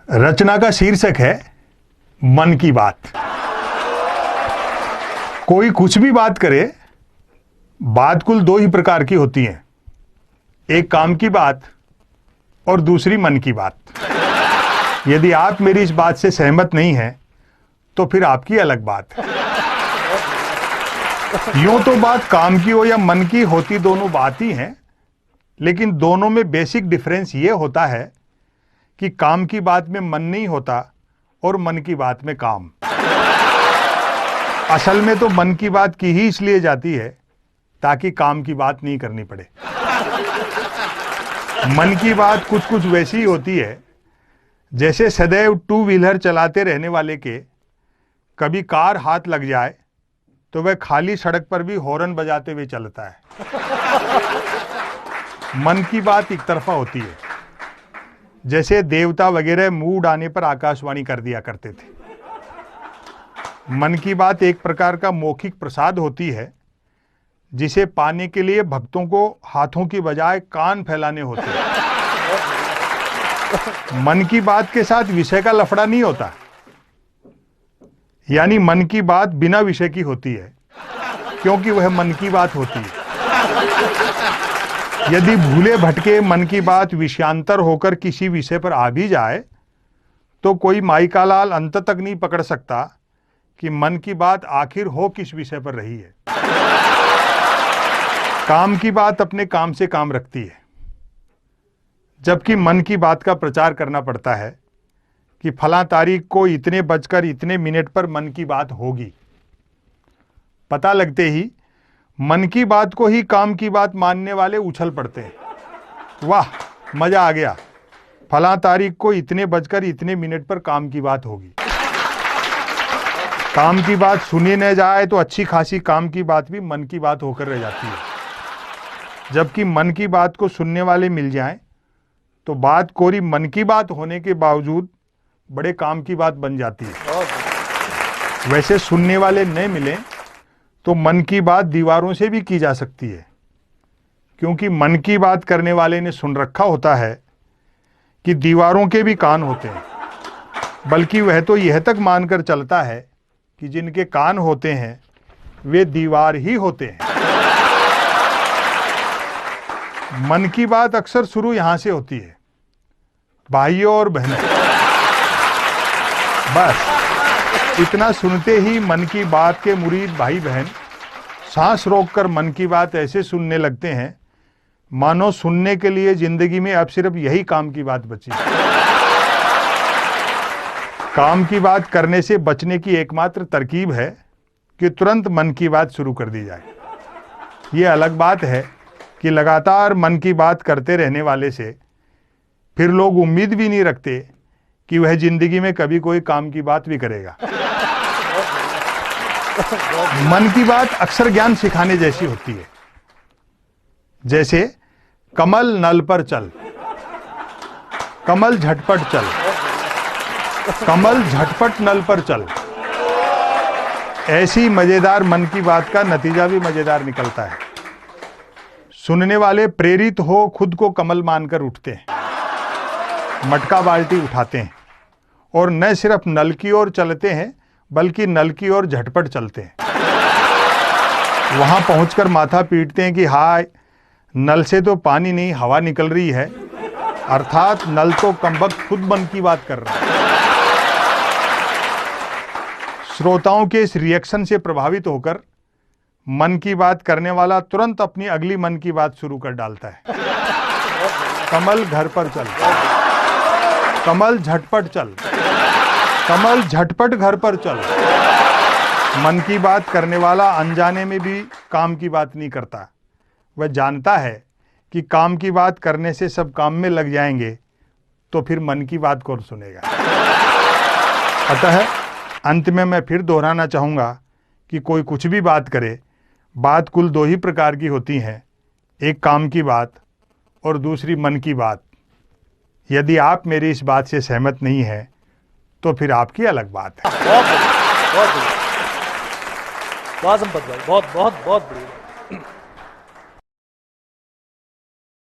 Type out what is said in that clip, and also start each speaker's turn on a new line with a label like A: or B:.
A: रचना का शीर्षक है मन की बात। कोई कुछ भी बात करे, बात कुल दो ही प्रकार की होती हैं, एक काम की बात और दूसरी मन की बात। यदि आप मेरी इस बात से सहमत नहीं हैं तो फिर आपकी अलग बात है। यूं तो बात काम की हो या मन की होती दोनों बात ही हैं, लेकिन दोनों में बेसिक डिफरेंस ये होता है कि काम की बात में मन नहीं होता और मन की बात में काम। असल में तो मन की बात की ही इसलिए जाती है ताकि काम की बात नहीं करनी पड़े। मन की बात कुछ कुछ वैसी ही होती है जैसे सदैव टू व्हीलर चलाते रहने वाले के कभी कार हाथ लग जाए तो वह खाली सड़क पर भी हॉर्न बजाते हुए चलता है। मन की बात एक तरफा होती है, जैसे देवता वगैरह मूड आने पर आकाशवाणी कर दिया करते थे। मन की बात एक प्रकार का मौखिक प्रसाद होती है जिसे पाने के लिए भक्तों को हाथों की बजाय कान फैलाने होते हैं। मन की बात के साथ विषय का लफड़ा नहीं होता, यानी मन की बात बिना विषय की होती है क्योंकि वह मन की बात होती है। यदि भूले भटके मन की बात विषयांतर होकर किसी विषय पर आ भी जाए तो कोई माई का लाल अंत तक नहीं पकड़ सकता कि मन की बात आखिर हो किस विषय पर रही है। काम की बात अपने काम से काम रखती है, जबकि मन की बात का प्रचार करना पड़ता है कि फलां तारीख को इतने बजकर इतने मिनट पर मन की बात होगी। पता लगते ही मन की बात को ही काम की बात मानने वाले उछल पड़ते हैं। वाह, मजा आ गया, फलां तारीख को इतने बजकर इतने मिनट पर काम की बात होगी। काम की बात सुनी न जाए तो अच्छी खासी काम की बात भी मन की बात होकर रह जाती है, जबकि मन की बात को सुनने वाले मिल जाएं तो बात कोरी मन की बात होने के बावजूद बड़े काम की बात बन जाती है। वैसे सुनने वाले न मिलें तो मन की बात दीवारों से भी की जा सकती है, क्योंकि मन की बात करने वाले ने सुन रखा होता है कि दीवारों के भी कान होते हैं, बल्कि वह तो यह तक मानकर चलता है कि जिनके कान होते हैं वे दीवार ही होते हैं। मन की बात अक्सर शुरू यहां से होती है, भाइयों और बहनों। बस इतना सुनते ही मन की बात के मुरीद भाई बहन सांस रोककर मन की बात ऐसे सुनने लगते हैं मानो सुनने के लिए जिंदगी में अब सिर्फ यही काम की बात बची। काम की बात करने से बचने की एकमात्र तरकीब है कि तुरंत मन की बात शुरू कर दी जाए। ये अलग बात है कि लगातार मन की बात करते रहने वाले से फिर लोग उम्मीद भी नहीं रखते कि वह जिंदगी में कभी कोई काम की बात भी करेगा। मन की बात अक्सर ज्ञान सिखाने जैसी होती है, जैसे कमल नल पर चल, कमल झटपट चल, कमल झटपट नल पर चल। ऐसी मजेदार मन की बात का नतीजा भी मजेदार निकलता है। सुनने वाले प्रेरित हो खुद को कमल मानकर उठते हैं, मटका बाल्टी उठाते हैं और न सिर्फ नल की ओर चलते हैं बल्कि नल की ओर झटपट चलते हैं। वहां पहुंचकर माथा पीटते हैं कि हाय, नल से तो पानी नहीं हवा निकल रही है, अर्थात नल तो कमबख्त खुद मन की बात कर रहा है। श्रोताओं के इस रिएक्शन से प्रभावित होकर मन की बात करने वाला तुरंत अपनी अगली मन की बात शुरू कर डालता है। कमल घर पर चल, कमल झटपट चल, कमल झटपट घर पर चल। मन की बात करने वाला अनजाने में भी काम की बात नहीं करता। वह जानता है कि काम की बात करने से सब काम में लग जाएंगे तो फिर मन की बात कौन सुनेगा। अतः अंत में मैं फिर दोहराना चाहूँगा कि कोई कुछ भी बात करे, बात कुल दो ही प्रकार की होती हैं, एक काम की बात और दूसरी मन की बात। यदि आप मेरी इस बात से सहमत नहीं हैं तो फिर आपकी अलग बात है।
B: बहुत संपत भाई, बहुत बहुत बहुत बढ़िया।